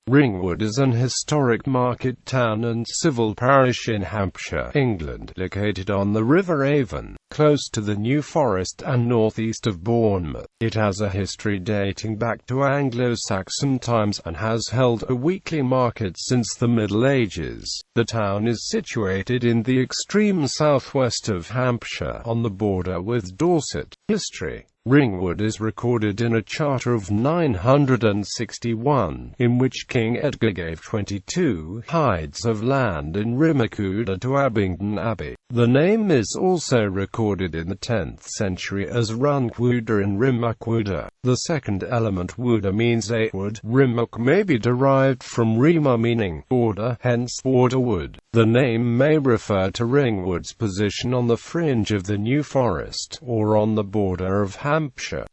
Ringwood is an historic market town and civil parish in Hampshire, England, located on the River Avon, close to the New Forest and northeast of Bournemouth. It has a history dating back to Anglo-Saxon times and has held a weekly market since the Middle Ages. The town is situated in the extreme southwest of Hampshire, on the border with Dorset. History. Ringwood is recorded in a charter of 961, in which King Edgar gave 22 hides of land in Ringwood to Abingdon Abbey. The name is also recorded in the 10th century as Runkwooder in Rimmuckwooder. The second element wooder means a wood. Rimmuc may be derived from rima meaning border, hence borderwood. The name may refer to Ringwood's position on the fringe of the New Forest, or on the border of Hampshire.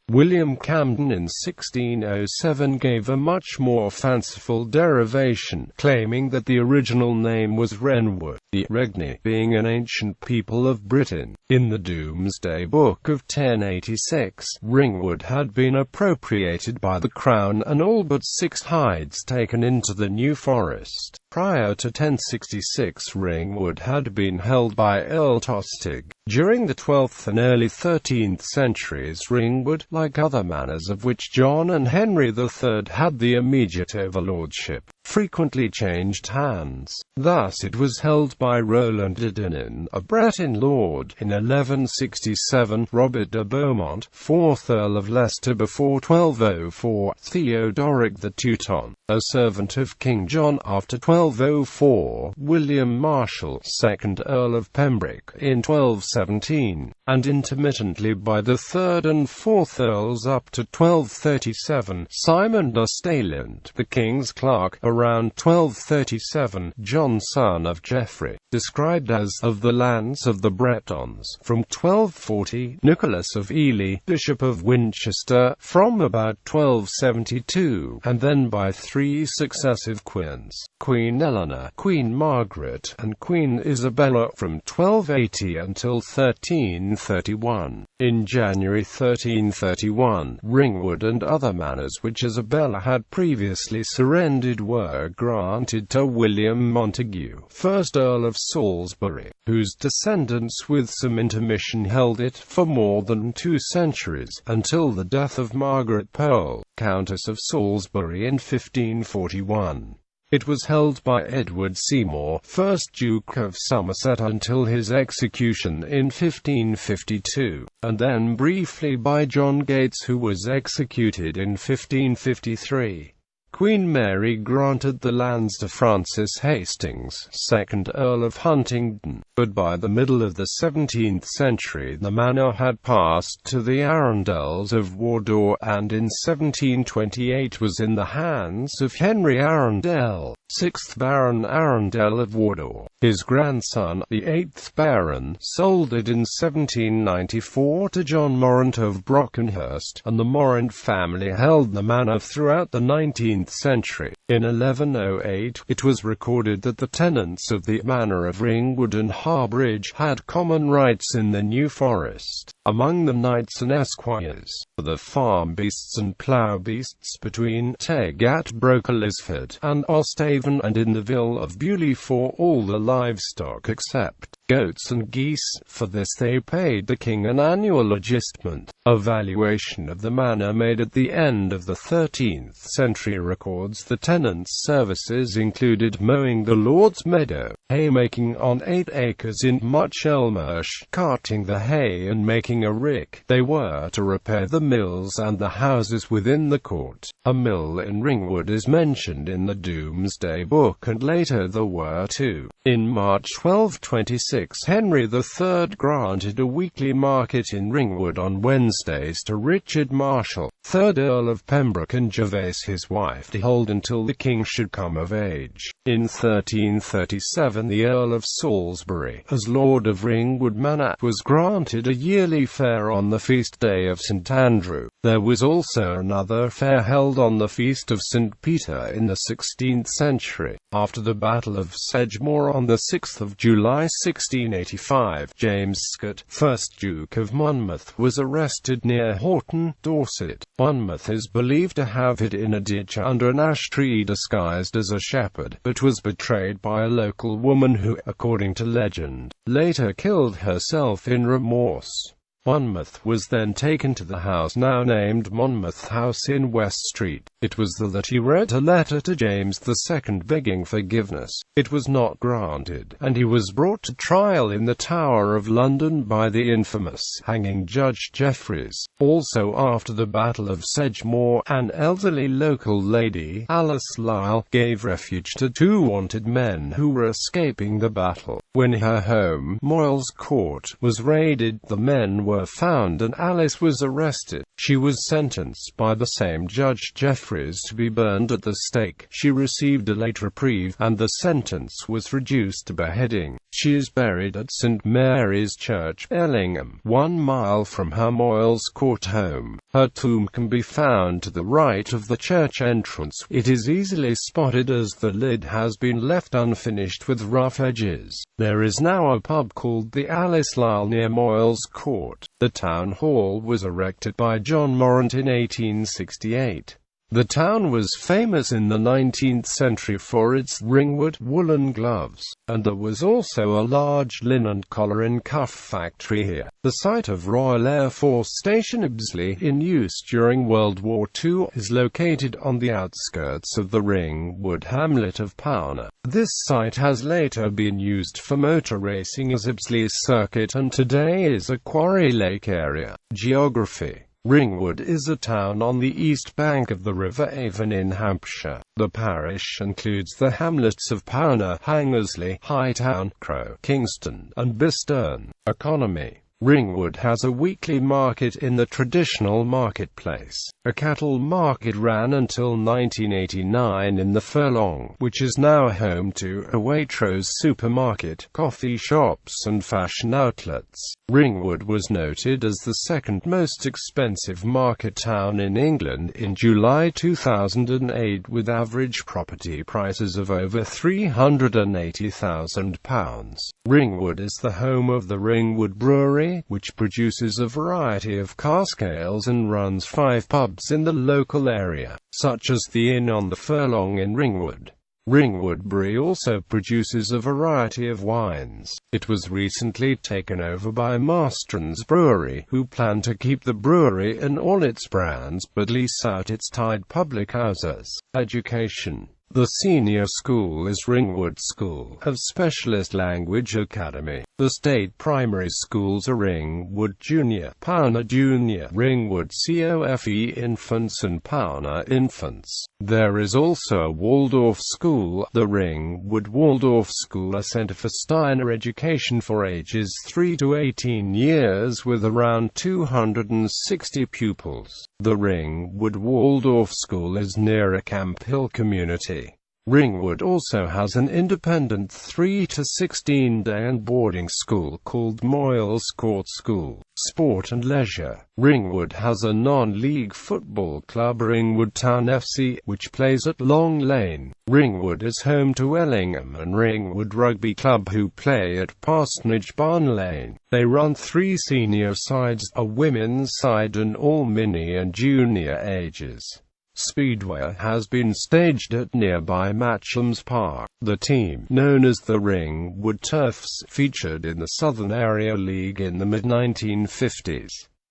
William Camden in 1607 gave a much more fanciful derivation, claiming that the original name was Wrenwood, the Regni being an ancient people of Britain. In the Domesday Book of 1086, Ringwood had been appropriated by the Crown and all but 6 hides taken into the New Forest. Prior to 1066, Ringwood had been held by Earl Tostig. During the 12th and early 13th centuries, Ringwood, like other manors of which John and Henry III had the immediate overlordship, frequently changed hands. Thus it was held by Roland de Dinan, a Breton lord. In 1167, Robert de Beaumont, 4th Earl of Leicester before 1204, Theodoric the Teuton, a servant of King John after 1204, William Marshal, 2nd Earl of Pembroke, in 1217, and intermittently by the 3rd and 4th Earls up to 1237, Simon de Staeland, the King's clerk, around 1237, John son of Geoffrey, described as of the lands of the Bretons, from 1240, Nicholas of Ely, Bishop of Winchester, from about 1272, and then by 3 successive queens, Queen Eleanor, Queen Margaret, and Queen Isabella, from 1280 until 1331. In January 1331, Ringwood and other manors which Isabella had previously surrendered were granted to William Montague, 1st Earl of Salisbury, whose descendants with some intermission held it for more than 2 centuries, until the death of Margaret Pole, Countess of Salisbury in 1541. It was held by Edward Seymour, 1st Duke of Somerset until his execution in 1552, and then briefly by John Gates, who was executed in 1553. Queen Mary granted the lands to Francis Hastings, 2nd Earl of Huntingdon, but by the middle of the 17th century the manor had passed to the Arundels of Wardour, and in 1728 was in the hands of Henry Arundel, 6th Baron Arundel of Wardour. His grandson, the 8th Baron, sold it in 1794 to John Morant of Brockenhurst, and the Morant family held the manor throughout the 19th century. In 1108, it was recorded that the tenants of the manor of Ringwood and Harbridge had common rights in the New Forest. Among the knights and esquires, for the farm beasts and plough beasts between Teg at Brokelisford and Osthaven, and in the Ville of Beaulieu for all the livestock except goats and geese. For this they paid the king an annual adjustment. A valuation of the manor made at the end of the 13th century records the tenants' services included mowing the lord's meadow, haymaking on 8 acres in Muchelmarsh, carting the hay and making a rick. They were to repair the mills and the houses within the court. A mill in Ringwood is mentioned in the Domesday Book, and later there were 2. In March 1226, Henry III granted a weekly market in Ringwood on Wednesdays to Richard Marshall, 3rd Earl of Pembroke, and Gervase his wife, to hold until the king should come of age. In 1337 the Earl of Salisbury, as Lord of Ringwood Manor, was granted a yearly fair on the feast day of St. Andrew. There was also another fair held on the feast of St. Peter in the 16th century. After the Battle of Sedgemoor on the 6th of July 1685, James Scott, 1st Duke of Monmouth, was arrested near Horton, Dorset. Monmouth is believed to have hid in a ditch under an ash tree disguised as a shepherd, but was betrayed by a local woman who, according to legend, later killed herself in remorse. Monmouth was then taken to the house now named Monmouth House in West Street. It was there that he wrote a letter to James II begging forgiveness. It was not granted, and he was brought to trial in the Tower of London by the infamous hanging Judge Jeffreys. Also after the Battle of Sedgemoor, an elderly local lady, Alice Lyle, gave refuge to two wanted men who were escaping the battle. When her home, Moyles Court, was raided, the men were found and Alice was arrested. She was sentenced by the same Judge Jeffreys to be burned at the stake. She received a late reprieve, and the sentence was reduced to beheading. She is buried at St Mary's Church, Ellingham, 1 mile from her Moyles Court home. Her tomb can be found to the right of the church entrance. It is easily spotted as the lid has been left unfinished with rough edges. There is now a pub called the Alice Lyle near Moyles Court. The town hall was erected by John Morant in 1868. The town was famous in the 19th century for its Ringwood woolen gloves, and there was also a large linen collar and cuff factory here. The site of Royal Air Force Station Ibsley, in use during World War II, is located on the outskirts of the Ringwood hamlet of Pownor. This site has later been used for motor racing as Ibsley's circuit and today is a quarry lake area. Geography. Ringwood is a town on the east bank of the River Avon in Hampshire. The parish includes the hamlets of Pownor, Hangersley, Hightown, Crow, Kingston, and Bisterne. Economy. Ringwood has a weekly market in the traditional marketplace. A cattle market ran until 1989 in the Furlong, which is now home to a Waitrose supermarket, coffee shops and fashion outlets. Ringwood was noted as the second most expensive market town in England in July 2008, with average property prices of over £380,000. Ringwood is the home of the Ringwood Brewery, which produces a variety of cask ales and runs 5 pubs in the local area, such as the Inn on the Furlong in Ringwood. Ringwood Brewery also produces a variety of wines. It was recently taken over by Marston's Brewery, who plan to keep the brewery and all its brands, but lease out its tied public houses. Education. The senior school is Ringwood School of Specialist Language Academy. The state primary schools are Ringwood Junior, Pownor Junior, Ringwood COFE Infants and Pownor Infants. There is also a Waldorf school, the Ringwood Waldorf School, a centre for Steiner education for ages 3 to 18 years with around 260 pupils. The Ringwood Waldorf School is near a Camp Hill community. Ringwood also has an independent 3 to 16 day and boarding school called Moyles Court School. Sport and leisure. Ringwood has a non-league football club, Ringwood Town FC, which plays at Long Lane. Ringwood is home to Ellingham and Ringwood Rugby Club, who play at Parsonage Barn Lane. They run 3 senior sides, a women's side and all mini and junior ages. Speedway has been staged at nearby Matcham's Park. The team, known as the Ringwood Turfs, featured in the Southern Area League in the mid-1950s.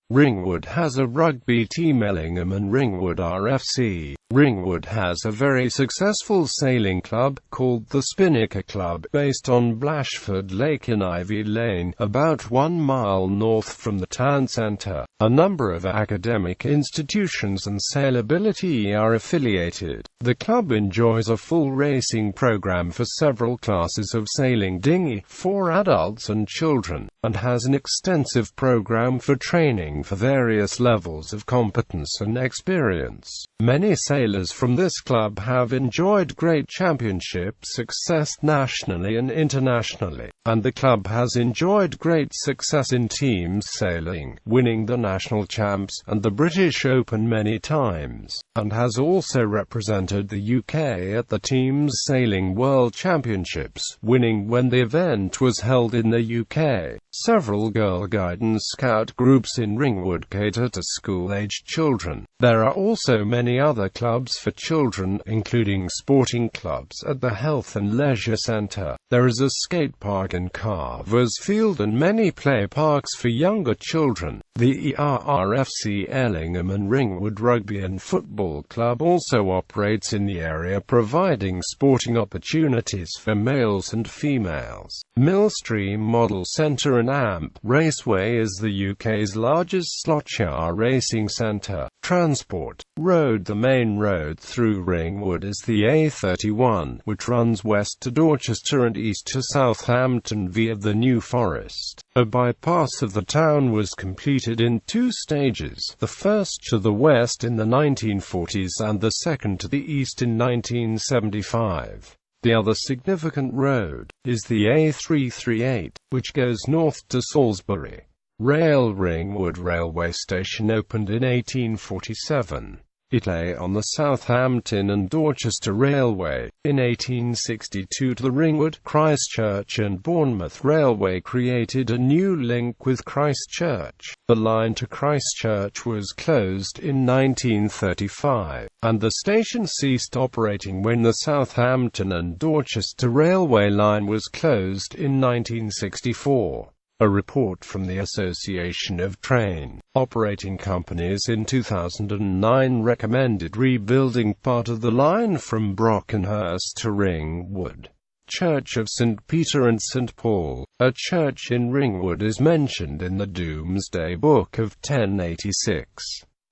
Ringwood has a rugby team, Ellingham and Ringwood RFC. Ringwood has a very successful sailing club, called the Spinnaker Club, based on Blashford Lake in Ivy Lane, about 1 mile north from the town centre. A number of academic institutions and sailability are affiliated. The club enjoys a full racing program for several classes of sailing dinghy, for adults and children, and has an extensive program for training for various levels of competence and experience. Many sailors from this club have enjoyed great championship success nationally and internationally, and the club has enjoyed great success in teams sailing, winning the national champs and the British Open many times, and has also represented the UK at the Teams Sailing World Championships, winning when the event was held in the UK. Several Girl Guide and Scout groups in Ringwood cater to school-aged children. There are also many other clubs for children, including sporting clubs at the Health and Leisure Centre. There is a skate park in Carver's Field and many play parks for younger children. The ERRFC Ellingham and Ringwood Rugby and Football Club also operates in the area, providing sporting opportunities for males and females. Millstream Model Centre and Amp Raceway is the UK's largest slot car racing centre. Transport road. The main road through Ringwood is the A31, which runs west to Dorchester and east to Southampton via the New Forest. A bypass of the town was completed in two stages, the first to the west in the 1940s and the second to the east in 1975. The other significant road is the A338, which goes north to Salisbury. Ringwood Railway Station opened in 1847. It lay on the Southampton and Dorchester Railway. In 1862 the Ringwood, Christchurch and Bournemouth Railway created a new link with Christchurch. The line to Christchurch was closed in 1935, and the station ceased operating when the Southampton and Dorchester Railway line was closed in 1964. A report from the Association of Train Operating Companies in 2009 recommended rebuilding part of the line from Brockenhurst to Ringwood. Church of St. Peter and St. Paul. A church in Ringwood is mentioned in the Domesday Book of 1086.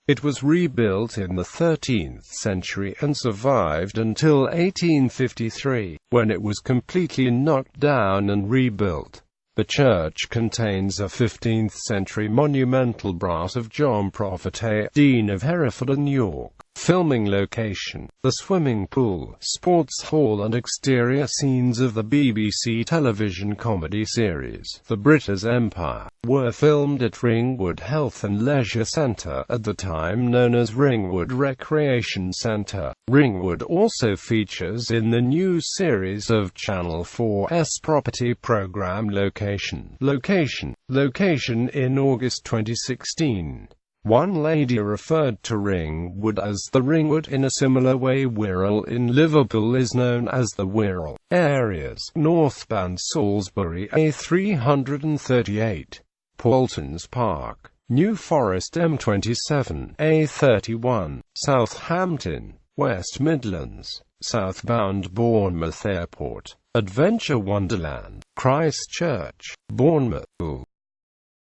It was rebuilt in the 13th century and survived until 1853, when it was completely knocked down and rebuilt. The church contains a 15th-century monumental brass of John Prophet, Dean of Hereford and York. Filming location: the swimming pool, sports hall and exterior scenes of the BBC television comedy series, The British Empire, were filmed at Ringwood Health and Leisure Centre, at the time known as Ringwood Recreation Centre. Ringwood also features in the new series of Channel 4's property programme Location. In August 2016. One lady referred to Ringwood as the Ringwood. In a similar way, Wirral in Liverpool is known as the Wirral. Areas: northbound Salisbury A338, Paultons Park, New Forest M27, A31, Southampton, West Midlands, southbound Bournemouth Airport, Adventure Wonderland, Christchurch, Bournemouth.